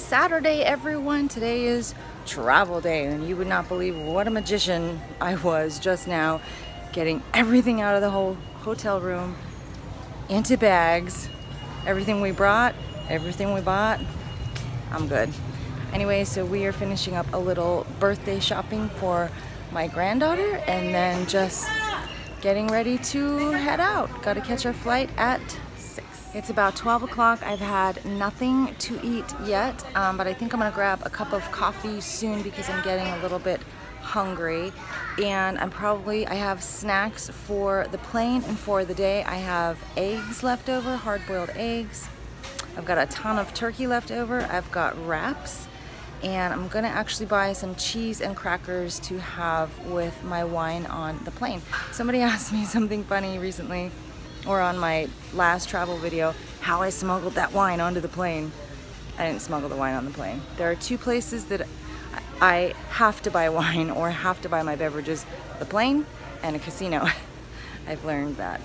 Saturday, everyone. Today is travel day, and you would not believe what a magician I was just now, getting everything out of the whole hotel room into bags. Everything we brought, everything we bought, I'm good. Anyway, so we are finishing up a little birthday shopping for my granddaughter and then just getting ready to head out. Got to catch our flight at 6. It's about 12 o'clock. I've had nothing to eat yet, but I think I'm gonna grab a cup of coffee soon because I'm getting a little bit hungry. And I have snacks for the plane and for the day. I have eggs left over, hard-boiled eggs. I've got a ton of turkey left over. I've got wraps. And I'm gonna actually buy some cheese and crackers to have with my wine on the plane. Somebody asked me something funny recently, or on my last travel video, how I smuggled that wine onto the plane. I didn't smuggle the wine on the plane. There are two places that I have to buy wine or have to buy my beverages: the plane and a casino. I've learned that.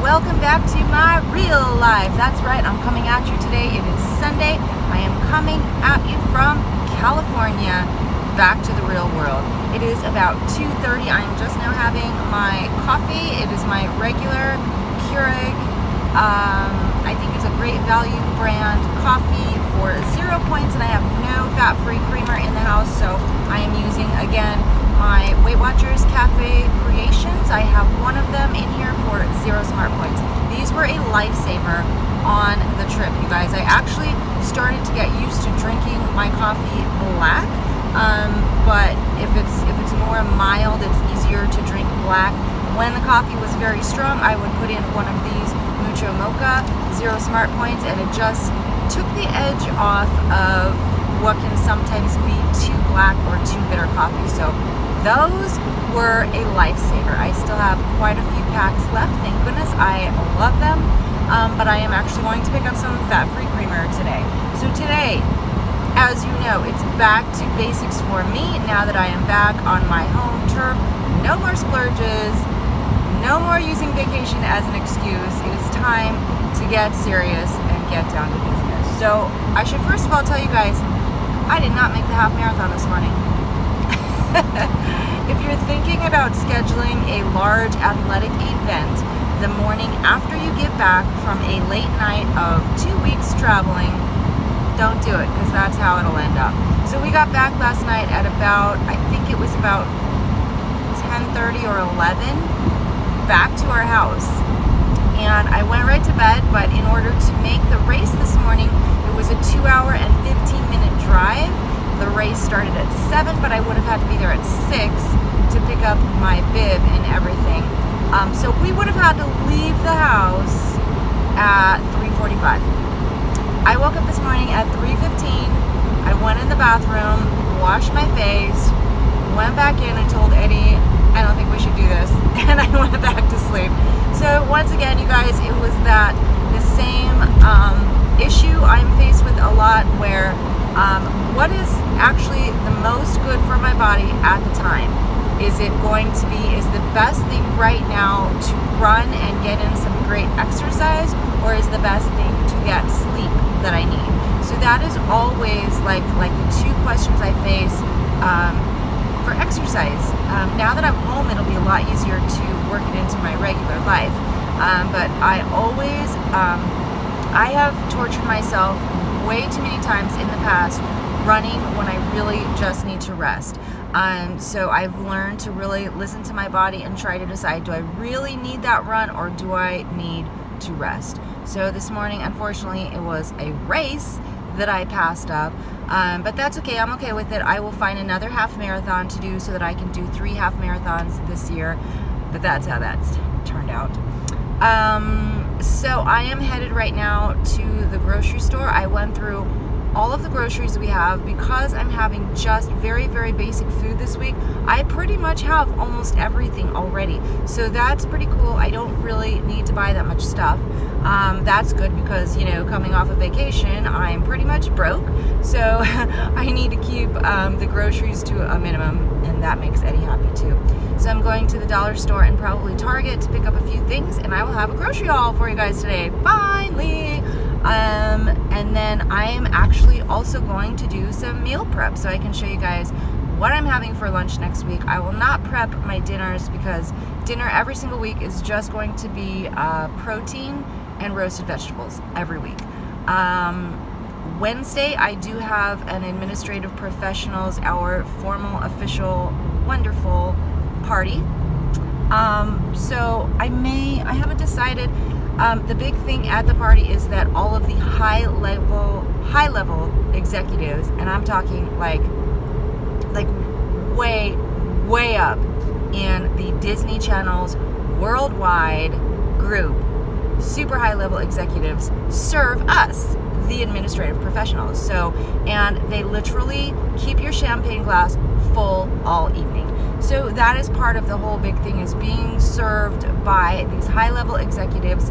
Welcome back to my real life. That's right, I'm coming at you today. It is Sunday. I am coming at you from California back to the real world. It is about 2:30. I'm just now having my coffee. It is my regular Keurig. I think it's a great value brand coffee for 0 points, and I have no fat-free creamer in the house, so I am using, again, my Weight Watchers Cafe Creations. I have one of them in here for 0 smart points. These were a lifesaver on the trip, you guys. I actually started to get used to drinking my coffee black, but if it's more mild, it's easier to drink black. When the coffee was very strong, I would put in one of these Mucho Mocha, 0 smart points, and it just took the edge off of what can sometimes be too black or too bitter coffee. So those were a lifesaver. I still have quite a few packs left, thank goodness. I love them, but I am actually going to pick up some fat-free creamer today. So today, as you know, it's back to basics for me now that I am back on my home turf. No more splurges, no more using vacation as an excuse. It is time to get serious and get down to business. So I should first of all tell you guys, I did not make the half marathon this morning. If you're thinking about scheduling a large athletic event the morning after you get back from a late night of 2 weeks traveling, don't do it, because that's how it'll end up. So we got back last night at about, I think it was about 10:30 or 11, back to our house. And I went right to bed, but in order to make the race this morning, it was a 2-hour and 15-minute drive. The race started at 7, but I would have had to be there at 6 to pick up my bib and everything. So we would have had to leave the house at 3:45. I woke up this morning at 3:15. I went in the bathroom, washed my face, went back in and told Eddie, I don't think we should do this, and I went back to sleep. So once again, you guys, it was the same issue I'm faced with a lot, where what is actually the most good for my body at the time? Is it going to be, is the best thing right now to run and get in some great exercise, or is the best thing to get sleep that I need? So that is always like the two questions I face for exercise. Now that I'm home, it'll be a lot easier to work it into my regular life. But I always, I have tortured myself way too many times in the past running when I really just need to rest. So I've learned to really listen to my body and try to decide, do I really need that run, or do I need to rest? So this morning, unfortunately, it was a race that I passed up, but that's okay. I'm okay with it. I will find another half marathon to do so that I can do 3 half marathons this year, but that's how that's turned out. So I am headed right now to the grocery store. I went through all of the groceries we have because I'm having just very, very basic food this week. I pretty much have almost everything already, so that's pretty cool. I don't really need to buy that much stuff. That's good because, you know, coming off of vacation, I'm pretty much broke, so I need to keep the groceries to a minimum, and that makes Eddie happy too. So I'm going to the dollar store and probably Target to pick up a few things, and I will have a grocery haul for you guys today, finally. And then I am actually also going to do some meal prep so I can show you guys what I'm having for lunch next week. I will not prep my dinners because dinner every single week is just going to be protein and roasted vegetables every week. Wednesday, I do have an Administrative Professionals, our formal, official, wonderful party. So I haven't decided. The big thing at the party is that all of the high level executives, and I'm talking like way up in the Disney Channel's worldwide group, super high level executives serve us, the administrative professionals. So, and they literally keep your champagne glass full all evening. So that is part of the whole big thing, is being served by these high-level executives,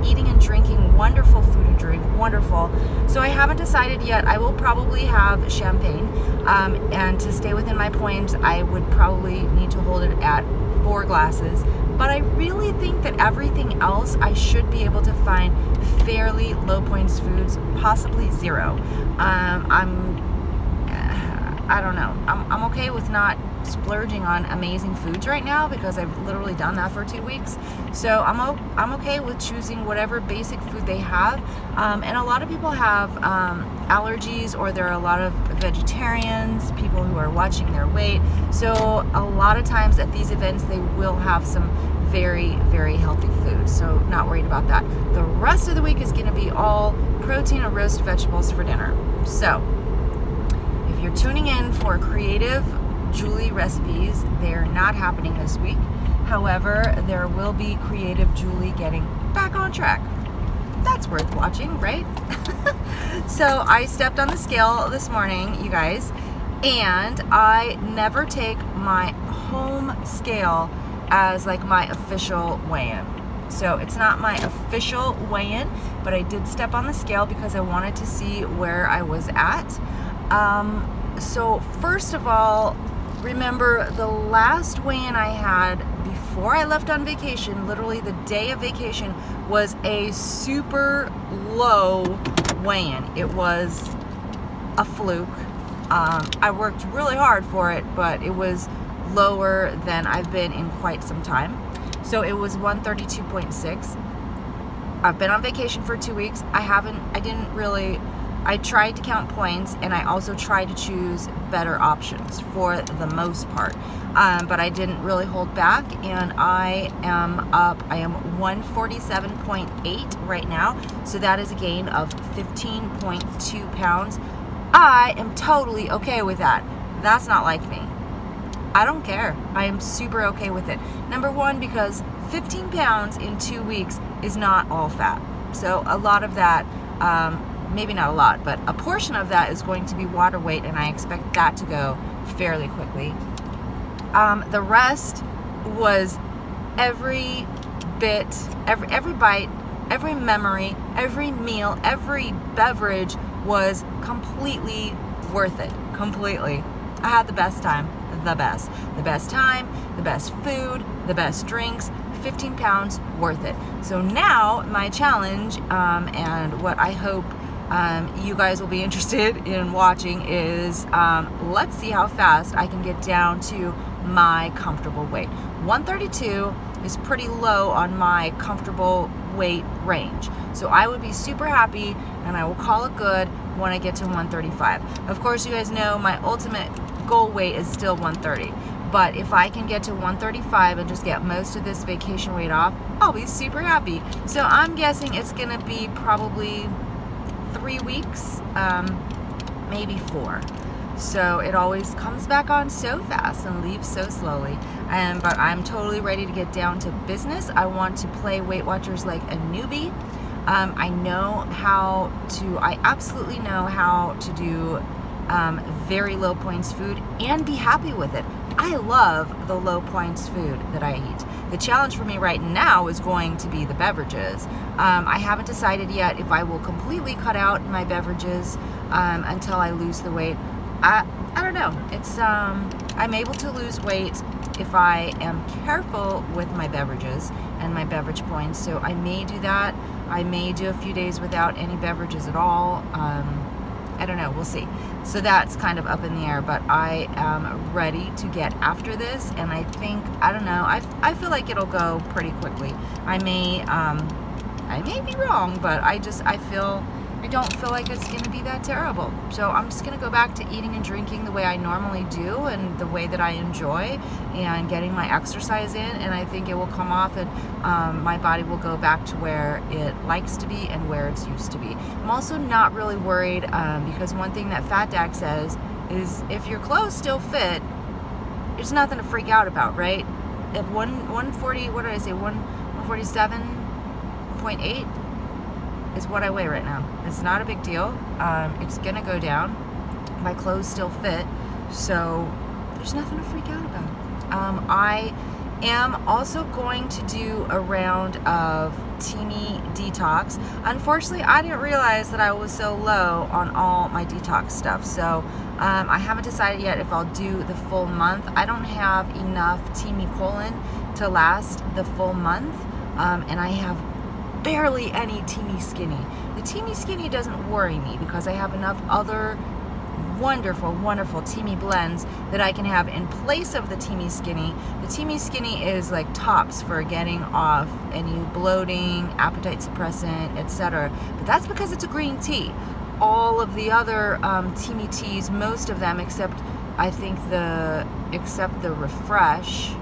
eating and drinking wonderful food and drink, wonderful. So I haven't decided yet. I will probably have champagne, and to stay within my points, I would probably need to hold it at 4 glasses. But I really think that everything else, I should be able to find fairly low points foods, possibly 0. I don't know. I'm okay with not splurging on amazing foods right now because I've literally done that for 2 weeks. So I'm okay with choosing whatever basic food they have. And a lot of people have allergies, or there are a lot of vegetarians, people who are watching their weight. So a lot of times at these events, they will have some very, very healthy food. So not worried about that. The rest of the week is going to be all protein or roasted vegetables for dinner. So if you're tuning in for creative Juli recipes, they're not happening this week. However, there will be creative Juli getting back on track. That's worth watching, right? So I stepped on the scale this morning, you guys, and I never take my home scale as like my official weigh-in. So it's not my official weigh-in, but I did step on the scale because I wanted to see where I was at. So first of all, remember the last weigh-in I had before I left on vacation, literally the day of vacation, was a super low weigh-in. It was a fluke. I worked really hard for it, but it was lower than I've been in quite some time. So it was 132.6. I've been on vacation for 2 weeks. I didn't really I tried to count points, and I also tried to choose better options for the most part. But I didn't really hold back, and I am 147.8 right now. So that is a gain of 15.2 pounds. I am totally okay with that. That's not like me. I don't care. I am super okay with it. Number one, because 15 pounds in 2 weeks is not all fat. So a lot of that, maybe not a lot, but a portion of that is going to be water weight, and I expect that to go fairly quickly. The rest was every bit, every bite, every memory, every meal, every beverage was completely worth it. Completely. I had the best time. The best time, the best food, the best drinks. 15 pounds worth it. So now my challenge, and what I hope you guys will be interested in watching, is let's see how fast I can get down to my comfortable weight. 132 is pretty low on my comfortable weight range. So I would be super happy, and I will call it good when I get to 135. Of course, you guys know my ultimate goal weight is still 130. But if I can get to 135 and just get most of this vacation weight off, I'll be super happy. So I'm guessing it's gonna be probably 3 weeks, maybe 4. So it always comes back on so fast and leaves so slowly. But I'm totally ready to get down to business. I want to play Weight Watchers like a newbie. I absolutely know how to do very low points food and be happy with it. I love the low points food that I eat. The challenge for me right now is going to be the beverages. I haven't decided yet if I will completely cut out my beverages until I lose the weight. I don't know. It's I'm able to lose weight if I am careful with my beverages and my beverage points. So I may do that. I may do a few days without any beverages at all. I don't know, we'll see. So that's kind of up in the air, but I am ready to get after this, and I think, I don't know, I feel like it'll go pretty quickly. I may be wrong, but I don't feel like it's gonna be that terrible. So I'm just gonna go back to eating and drinking the way I normally do and the way that I enjoy, and getting my exercise in, and I think it will come off, and my body will go back to where it likes to be and where it's used to be. I'm also not really worried, because one thing that Fat Dag says is if your clothes still fit, there's nothing to freak out about, right? At 140, what did I say, 147.8 is what I weigh right now. It's not a big deal. It's gonna go down. My clothes still fit, so there's nothing to freak out about. I am also going to do a round of Teamy Detox. Unfortunately, I didn't realize that I was so low on all my detox stuff, so I haven't decided yet if I'll do the full month. I don't have enough Teamy Colon to last the full month, and I have barely any Teamy Skinny. The Teamy Skinny doesn't worry me because I have enough other wonderful, wonderful Teamy blends that I can have in place of the Teamy Skinny. The Teamy Skinny is like tops for getting off any bloating, appetite suppressant, etc. But that's because it's a green tea. All of the other Teamy teas, most of them, except the Refresh.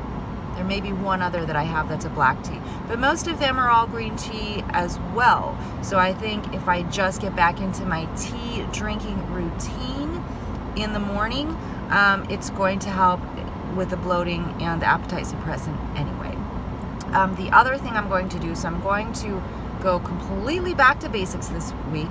There may be one other that I have that's a black tea, but most of them are all green tea as well. So I think if I just get back into my tea drinking routine in the morning, it's going to help with the bloating and the appetite suppressant anyway. The other thing I'm going to do, so I'm going to go completely back to basics this week.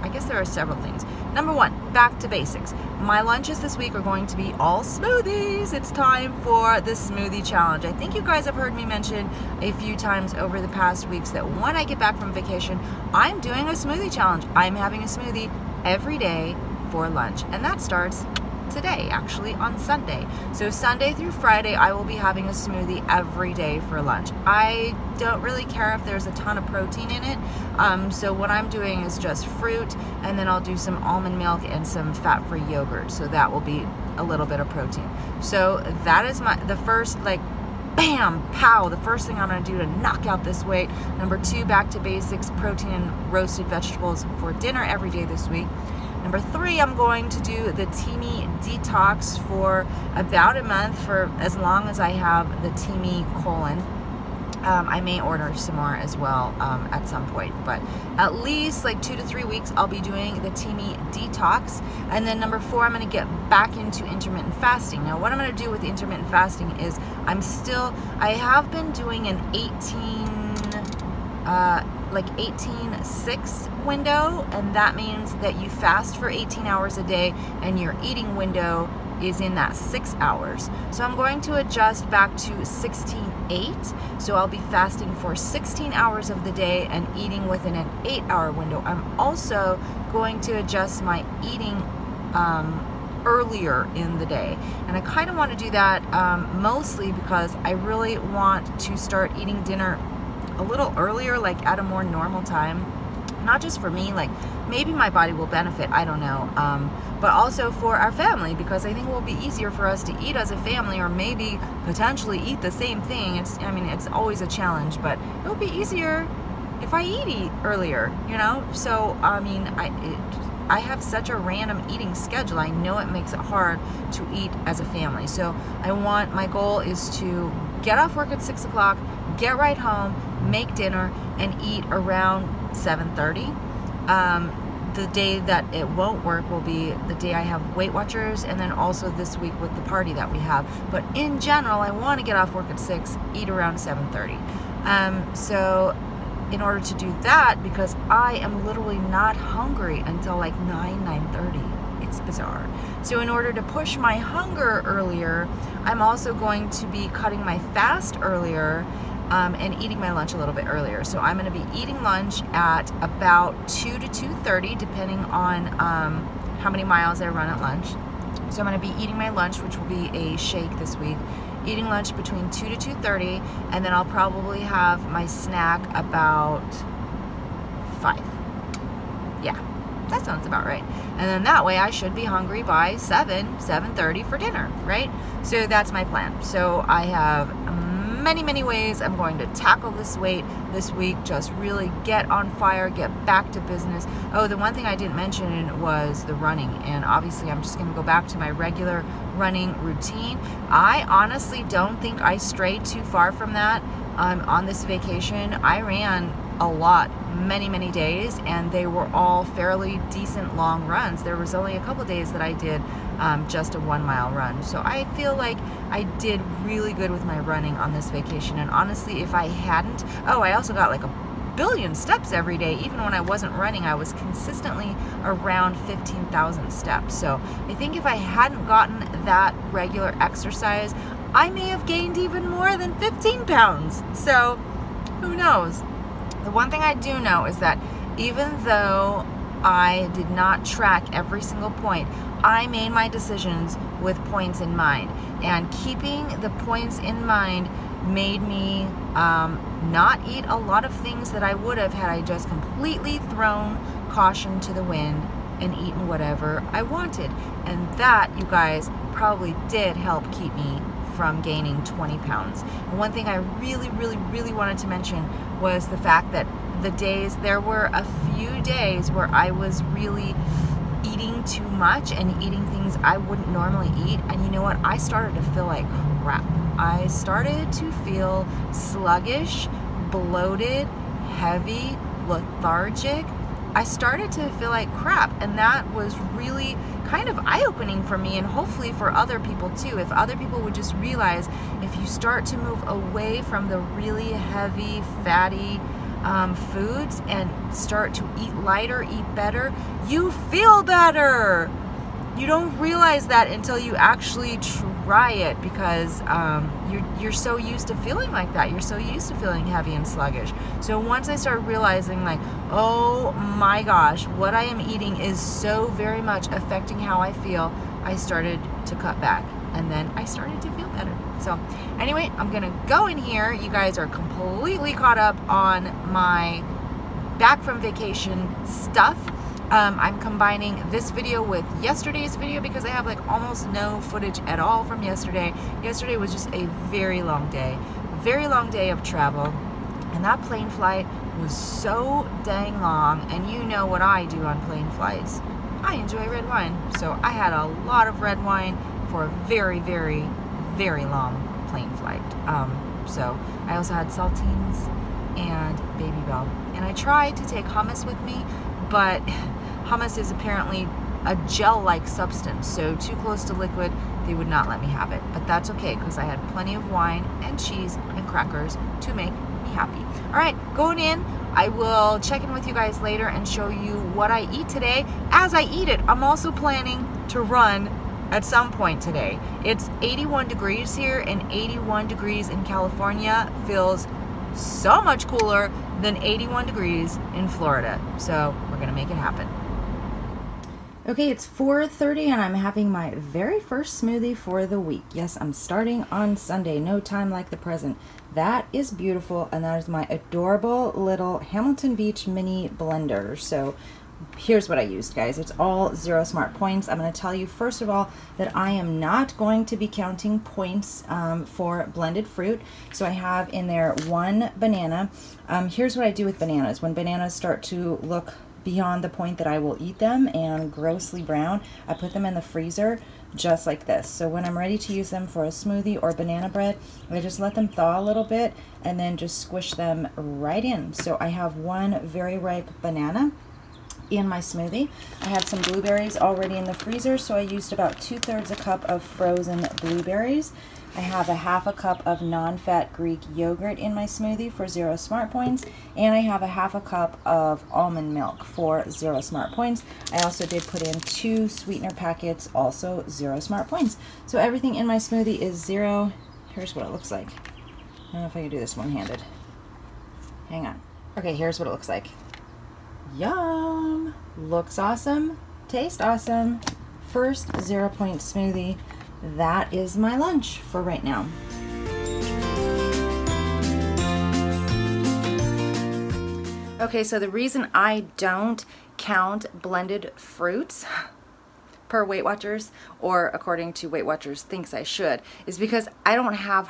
I guess there are several things. Number one, back to basics. My lunches this week are going to be all smoothies. It's time for the smoothie challenge. I think you guys have heard me mention a few times over the past weeks that when I get back from vacation, I'm doing a smoothie challenge. I'm having a smoothie every day for lunch, and that starts today, actually, on Sunday. So Sunday through Friday, I will be having a smoothie every day for lunch. I don't really care if there's a ton of protein in it. So what I'm doing is just fruit, and then I'll do some almond milk and some fat-free yogurt. So that will be a little bit of protein. So that is the first like bam, pow, the first thing I'm gonna do to knock out this weight. Number 2, back to basics, protein and roasted vegetables for dinner every day this week. Number 3, I'm going to do the Teamy detox for about a month, for as long as I have the Teamy colon. I may order some more as well at some point, but at least like 2 to 3 weeks I'll be doing the Teamy detox. And then number 4, I'm going to get back into intermittent fasting. Now what I'm going to do with intermittent fasting is I have been doing an 18-6 window, and that means that you fast for 18 hours a day and your eating window is in that 6 hours. So I'm going to adjust back to 16-8. So I'll be fasting for 16 hours of the day and eating within an 8-hour window. I'm also going to adjust my eating earlier in the day. And I kind of want to do that mostly because I really want to start eating dinner a little earlier, like at a more normal time. Not just for me, like maybe my body will benefit, I don't know, but also for our family, because I think it will be easier for us to eat as a family, or maybe potentially eat the same thing. I mean, it's always a challenge, but it'll be easier if I eat earlier, you know? So, I mean, I have such a random eating schedule. I know it makes it hard to eat as a family. So my goal is to get off work at 6 o'clock, get right home, make dinner, and eat around 7:30. The day that it won't work will be the day I have Weight Watchers, and then also this week with the party that we have. But in general, I want to get off work at 6, eat around 7:30. So in order to do that, because I am literally not hungry until like 9:30. It's bizarre. So in order to push my hunger earlier, I'm also going to be cutting my fast earlier, and eating my lunch a little bit earlier. So I'm going to be eating lunch at about 2 to 2:30, depending on how many miles I run at lunch. So I'm going to be eating my lunch, which will be a shake this week, eating lunch between 2 to 2:30, and then I'll probably have my snack about 5. Yeah, that sounds about right. And then that way I should be hungry by 7:30 for dinner, right? So that's my plan. So I have many ways I'm going to tackle this weight this week. Just really get on fire, get back to business. Oh, the one thing I didn't mention was the running, and obviously I'm just going to go back to my regular running routine. I honestly don't think I strayed too far from that. On this vacation, I ran a lot, many days, and they were all fairly decent long runs. There was only a couple days that I did just a 1-mile run. So I feel like I did really good with my running on this vacation. And honestly, if I hadn't, I also got like a billion steps every day. Even when I wasn't running, I was consistently around 15,000 steps. So I think if I hadn't gotten that regular exercise, I may have gained even more than 15 pounds. So who knows? The one thing I do know is that even though I did not track every single point, I made my decisions with points in mind. And keeping the points in mind made me not eat a lot of things that I would have had I just completely thrown caution to the wind and eaten whatever I wanted. And that, you guys, probably did help keep me from gaining 20 pounds. And one thing I really wanted to mention was the fact that there were a few days where I was really eating too much and eating things I wouldn't normally eat. And you know what? I started to feel like crap. I started to feel sluggish, bloated, heavy, lethargic. I started to feel like crap, and that was really kind of eye-opening for me, and hopefully for other people too. If other people would just realize, if you start to move away from the really heavy, fatty foods and start to eat lighter, eat better, you feel better. You don't realize that until you actually try it, because you're so used to feeling like that. You're so used to feeling heavy and sluggish. So once I started realizing, like, oh my gosh, what I am eating is so very much affecting how I feel, I started to cut back, and then I started to feel better. So anyway, I'm gonna go in here. You guys are completely caught up on my back from vacation stuff. I'm combining this video with yesterday's video because I have like almost no footage at all from yesterday. Yesterday was just a very long day. very long day of travel, and that plane flight was so dang long, and you know what I do on plane flights. I enjoy red wine, so I had a lot of red wine for a very, very, very long plane flight. So I also had saltines and Baby Bell, and I tried to take hummus with me, but hummus is apparently a gel-like substance, so too close to liquid, they would not let me have it. But that's okay, because I had plenty of wine and cheese and crackers to make me happy. All right, going in. I will check in with you guys later and show you what I eat today. As I eat it, I'm also planning to run at some point today. It's 81 degrees here, and 81 degrees in California feels so much cooler than 81 degrees in Florida. So we're gonna make it happen. Okay, it's 4:30 and I'm having my very first smoothie for the week. Yes, I'm starting on Sunday. No time like the present. That is beautiful, and that is my adorable little Hamilton Beach mini blender. So here's what I used, guys. It's all 0 smart points. I'm going to tell you first of all that I am not going to be counting points for blended fruit. So I have in there 1 banana. Here's what I do with bananas. When bananas start to look beyond the point that I will eat them and grossly brown, I put them in the freezer just like this. So when I'm ready to use them for a smoothie or banana bread, I just let them thaw a little bit and then just squish them right in. So I have 1 very ripe banana in my smoothie. I had some blueberries already in the freezer, so I used about 2/3 a cup of frozen blueberries. I have a 1/2 cup of non-fat Greek yogurt in my smoothie for 0 smart points, and I have a 1/2 cup of almond milk for 0 smart points. I also did put in 2 sweetener packets, also 0 smart points. So everything in my smoothie is 0. Here's what it looks like. I don't know if I can do this one-handed. Hang on. Okay, here's what it looks like. Yum! Looks awesome, tastes awesome. First 0 point smoothie. That is my lunch for right now. Okay, so the reason I don't count blended fruits per Weight Watchers, or according to Weight Watchers thinks I should, is because I don't have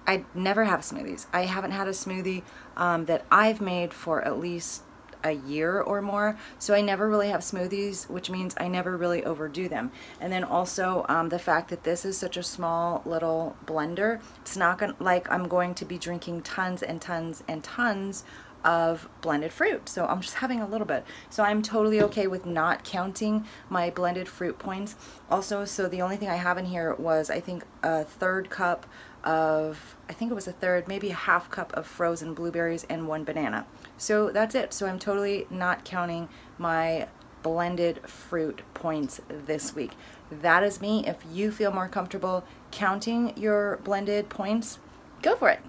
I never have smoothies. I haven't had a smoothie that I've made for at least a year or more, so I never really have smoothies, which means I never really overdo them. And then also the fact that this is such a small little blender, it's not gonna, like, I'm going to be drinking tons and tons and tons of blended fruit, so I'm just having a little bit. So I'm totally okay with not counting my blended fruit points. Also, so the only thing I have in here was, I think, a 1/3 cup of, I think it was a 1/3, maybe a 1/2 cup of frozen blueberries and 1 banana. So that's it. So I'm totally not counting my blended fruit points this week. That is me. If you feel more comfortable counting your blended points, go for it.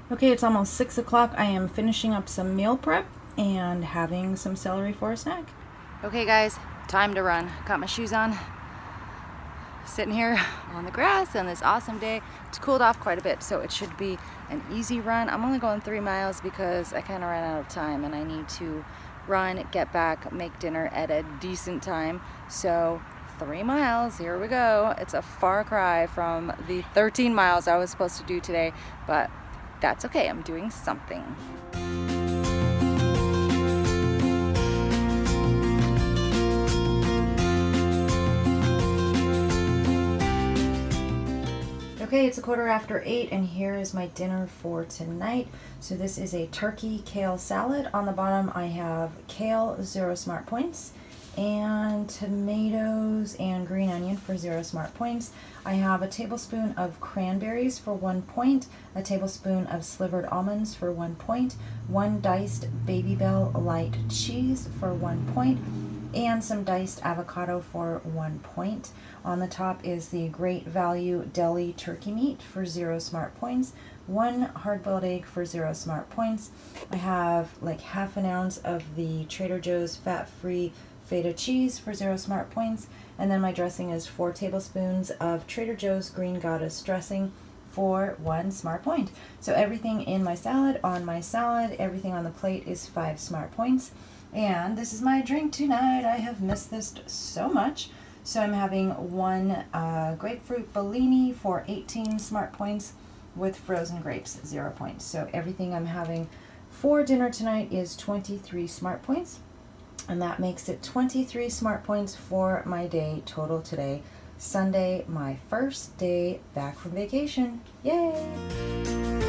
Okay, it's almost 6 o'clock. I am finishing up some meal prep and having some celery for a snack. Okay guys, time to run. Got my shoes on. Sitting here on the grass on this awesome day. It's cooled off quite a bit, so it should be an easy run. I'm only going 3 miles because I kind of ran out of time and I need to run, get back, make dinner at a decent time. So 3 miles, here we go. It's a far cry from the 13 miles I was supposed to do today, but that's okay, I'm doing something. Okay, it's 8:15 and here is my dinner for tonight. So this is a turkey kale salad. On the bottom I have kale, 0 smart points, and tomatoes and green onion for 0 smart points. I have a tablespoon of cranberries for 1 point, a tablespoon of slivered almonds for 1 point, 1 diced Baby Bell light cheese for 1 point, and some diced avocado for 1 point. On the top is the Great Value deli turkey meat for 0 smart points, 1 hard-boiled egg for 0 smart points. I have like 1/2 ounce of the Trader Joe's fat-free feta cheese for 0 smart points, and then my dressing is 4 tablespoons of Trader Joe's Green Goddess dressing for 1 smart point. So everything in my salad, on my salad, everything on the plate is 5 smart points. And this is my drink tonight. I have missed this so much. So I'm having 1 grapefruit Bellini for 18 smart points, with frozen grapes, 0 points. So everything I'm having for dinner tonight is 23 smart points, and that makes it 23 smart points for my day total today, Sunday, my first day back from vacation. Yay!